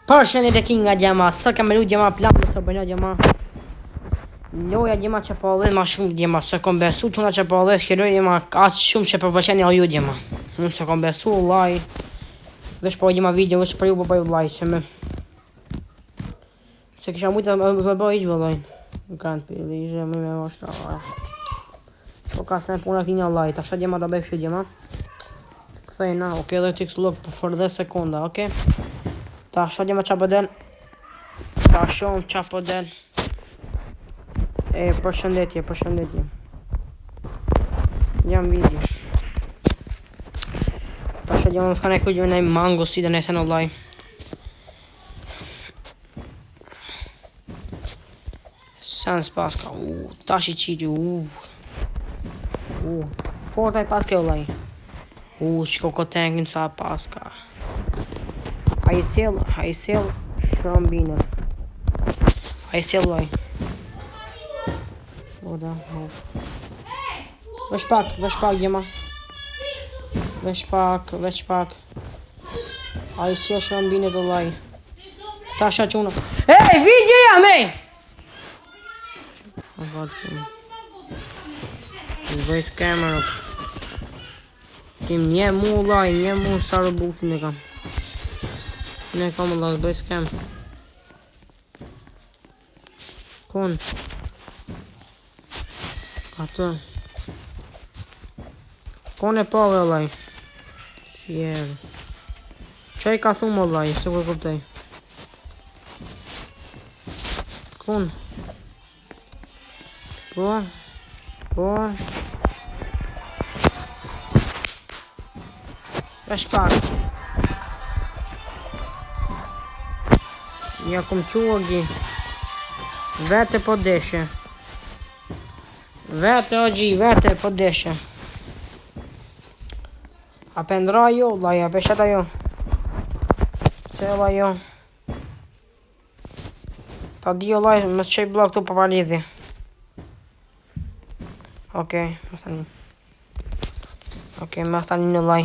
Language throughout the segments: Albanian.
Përshëndetje kinga gjema, së kam melu gjema plan dhe së bëjna gjema loja gjema që po dhe ma shumë gjema, së kom besu quna që po dhe s'kjeroj gjema atë shumë që përvësheni a ju gjema. Unë së kom besu laj, vesh po gjema video, vesh për ju po bëju laj, që me se kisha mujtë të bëjë iqë vëllaj. Në kanë pili, ishe me moshta laj. Po ka se në puna këti një laj, ta shë gjema të bëjë shë gjema. Këthejna, oke dhe t'i kësullok për 10 sekonda, oke. Ta shohim qa po del. Ta shohim qa po del. Përshëndetje. Jam video. Ta shohim më kanë kujtë në mango si dhe nëse në laj. Sans paska. Tash I qiti. Fortaj paska o laj. Shko kotenkin sa paska. I sell Shrambina. I sell loj. Oda, Vesh pak gjema. Vesh pak. I sell Shrambina të loj. Tasha quna. Hey, video jam, hey! Bëjt kamera. Tim një mu sarë busin e kam. Ne kam Allah, bëj scam. Kon. Atë. Kon e pa vëllaj. Fjerë. Qaj ka thumë vëllaj, se kur kuptoj. Kon. Po. Vesh pak. Ja kom quagi. Vete po deshe. Vete po deshe. A pendra jo, laj, a pesheta jo. Sela jo. Ta dio laj, me qej blok tu pa palidhi. Okej, mas tani në laj.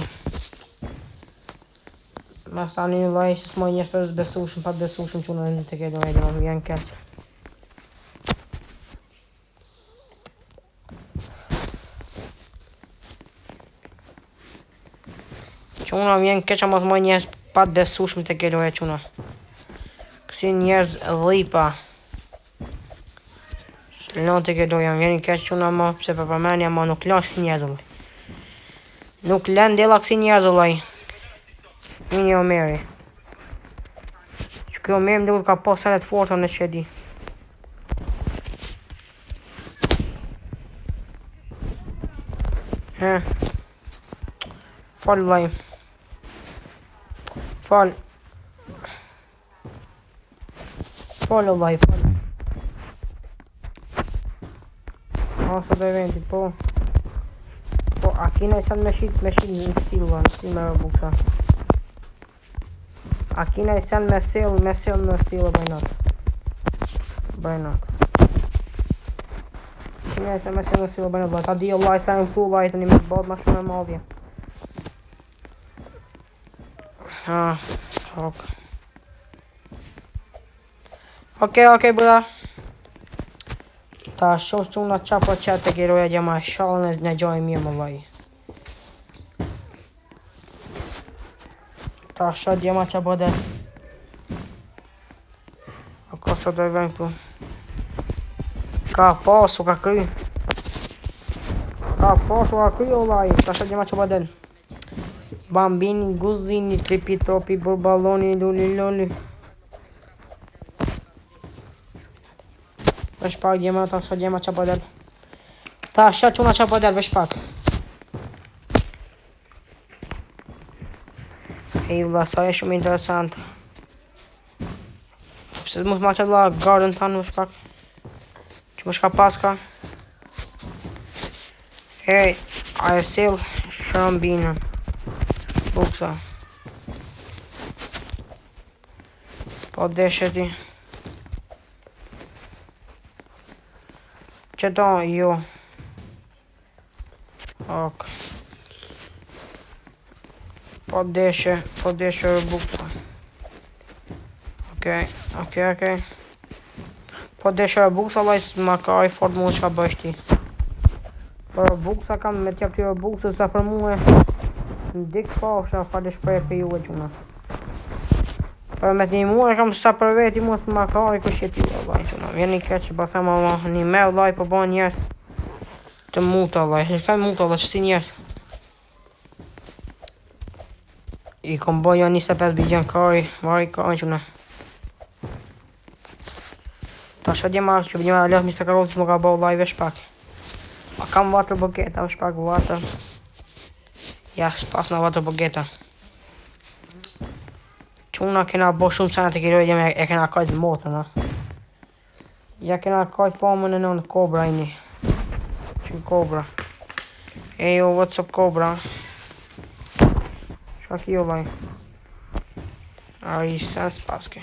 Mas tani në laj, që s'moj njështë për besushëm, pa besushëm që unë të këtë dojë, më vjen keq. Që unë vjen keq, a mos moj njështë pa besushëm të këtë dojë që unë. Kësi njërës dhipa. Shlon të këtë dojë, vjen keq që unë ma, pse për përmenja ma nuk lanë kësi njërës dhoj. Nuk lën dela kësi njërës dhoj. Një omeri. Që kjo omeri më duhet ka po salet forta në që di. Fal laj. Fal o laj, fal. Asa dhe eventi, po. Po, a kina I san me shit në stil, në stil me buksa. A kina I sen me sell në stil e bëjnat. Kina I sen me sell në stil e bëjnat. Ta di o laj sen në këtu laj të një me bot ma shumë e madhja. Ok, bra. Ta shoh që unë qa po qatë të gjeroja gjema shalën e në gjojë mirë më laj. Ta shoh gjema qa po dhe. A ka sot dhe ven këtu. Ka pasu, ka kry. O laj. Ta shoh gjema qa po dhe. Bambini, guzini, tripi, topi, burbaloni, luli. Vesh pak gjema, ta shoh gjema qa po del. Ta shoh quna qa po del, vesh pak. Vlla, sa e shumë interesant. Pse mos ma qëtë la garden tanë, vesh pak. Që më shka paska. Hey, I sell Shrambina. Buksa. Po deshe ti. Që do, jo. Ok. Po deshe buksa. Okej. Po desha buksa vllai ma ka i fort mua çka bësh ti. Por buksa kam me t'jap tyre buksës sa për mua. Ndik pasha falë shprej për ju e quna. Për me t'ni mua kam sa për veti mua s'ma ka i kështë ti vllai quna. Vjeni keq ba thema një me vllai po bën njerëz të muta vllai. Ka muta vllai ç'si njerëz. I kom bo jo 25 bigjan kari, vari ka quna. Ta shë ma që bëgjema lëh Mr. Karolës më ka bo live shpak. A kam vatër bogeta, shpak vatër. Ja, s'pas na vatër bogeta. Quna kena bo shumë sanat e kiroj e kena kajt motën, a. Ja kena kajt famën e nënë Kobra ini. Që Kobra. Ejo, what's up Kobra? Shka kjo laj? A i sens paske.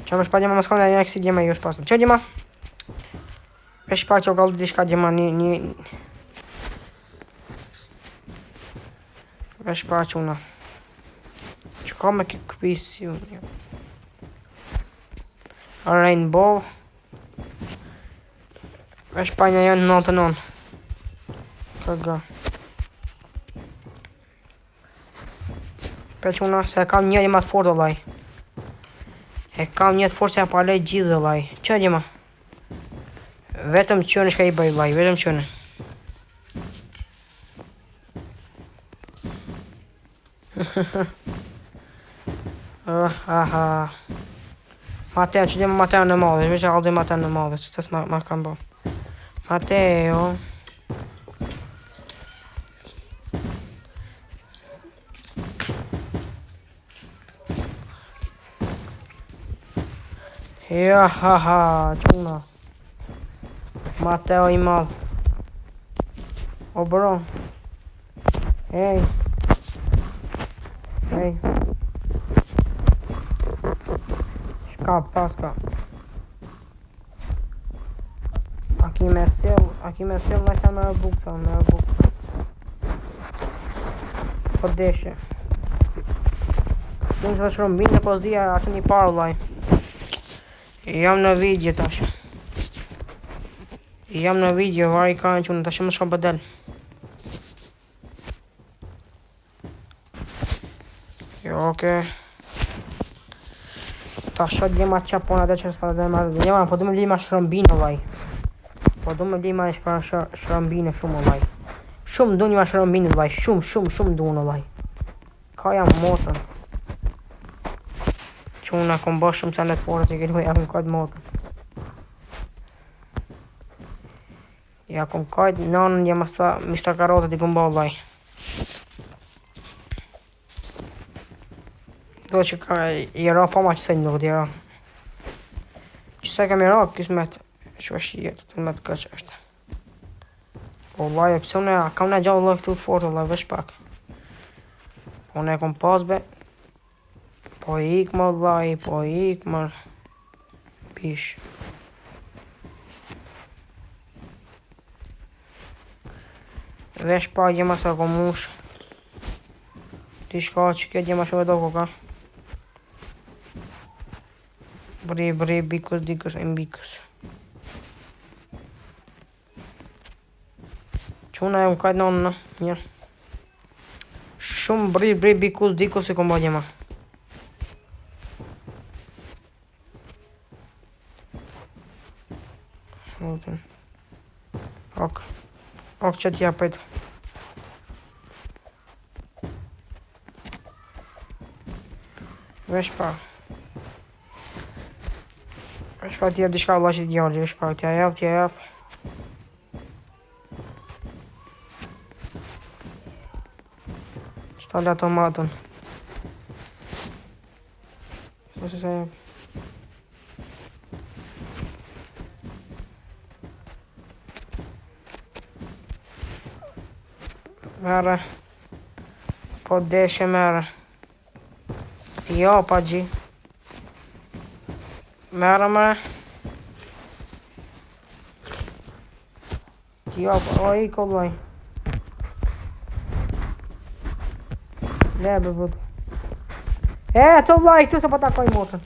Qa më shpa gjema më s'kone një kësi gjema jo shpasën. Që gjema? E shpa që o gallë di shka gjema një... E shpa që una. Që ka me këpisi unë. Rainbow. E shpa një janë 99. Këga. Pe që una se kam një ma të fort o laj. E kam një të forë se ja pa lejt gjithë dhe laj. Që gjema? Vetëm qënë shka i bëj laj, vetëm qënë. Mateo, që gjema Mateo në madhe, veç e aldi Mateo në madhe, që tës ma kam bo. Mateo. Ja, haha, quna. Mateo i madh. O bro. Hej. Shka paska. Aki me sel lajta me buksa, Po deshe. Në të shumë binde po zdia atë një parë laj. Jam në video tash. Jam në video, vari ka në qënë, tash më shka bëdel. Jo, okej. Tash shka djema qapona dhe që s'pa dhe marrë. Djema, po du me lima shrëmbinë, vaj. Po du me lima shrëmbinë shumë, vaj. Shumë du një ma shrëmbinë, vaj. Shumë du në, vaj. Ka jam motën. Quna kom bërë shumë sanet forët e këlloj ja kom kajt motën. Ja kom kajt nënën jam asa Mr. Karotët i kom bërë laj. Do që ka i ra fama që sejnë nuk t'i ra. Që se kam i ra kismet që është jetë të me të këqë është. Po laj e pëse une kam në gjallë laj këtu të forët laj vesh pak. Une e kom pasbe. Po ik më laj, po ik më pish. Vesh pa gjema sa kom mush. Ti shka që këtë gjema shumë e do koka. Bre, bikës, e mbikës. Quna e më kajtë nënë në, mirë. Shumë bre, bikës, e kom ba gjema. Ok që t'ja pëjtë. Vesh pa t'ja di shka lashit djalli, vesh pa t'ja jap. Qëta le tomatën. Ose se jap. Mere. Po deshe mere. Jo pa gji. Mere. Jo pa, o i kollaj. Ne be vëd. Të vlaj këtu se po takoj motën.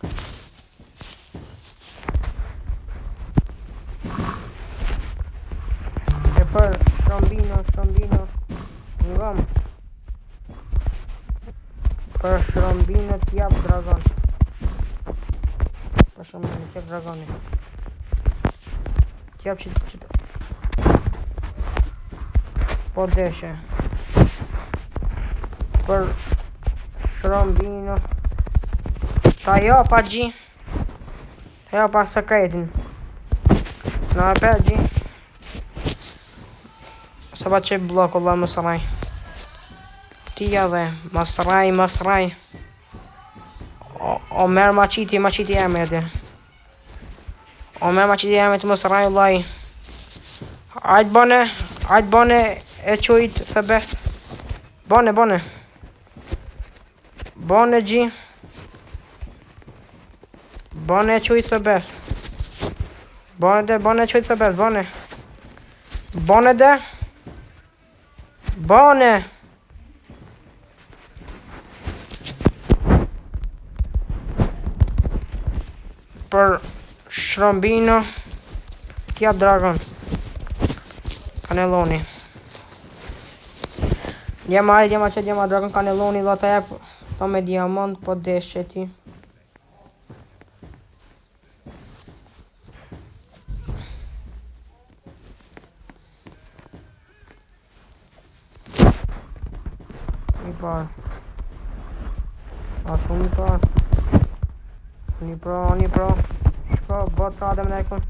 E për Shrombino ngam. Për Shrombino t'jap dragon. Për Shrombino t'jap dragoni. T'jap që po deshe. Për Shrombino ta jopa gji. Ta jopa sekretin. Na e pe gji. Se pa që blok Allah më sëraj. Këtia dhe masraj. O merë maqiti jeme edhe. O merë maqiti jeme të më sëraj Allah. Ajt bone e qujt se bes. Bone gji. Bone e qujt se bes. Bone e qujt se bes, bone. Bone. Për Shrombino t'jap dragon. Kaneloni. Djema dragon kaneloni dhe ta jep ta me diamant po deshe ti. Një pro. Shko, bot pra dhe më nejkun.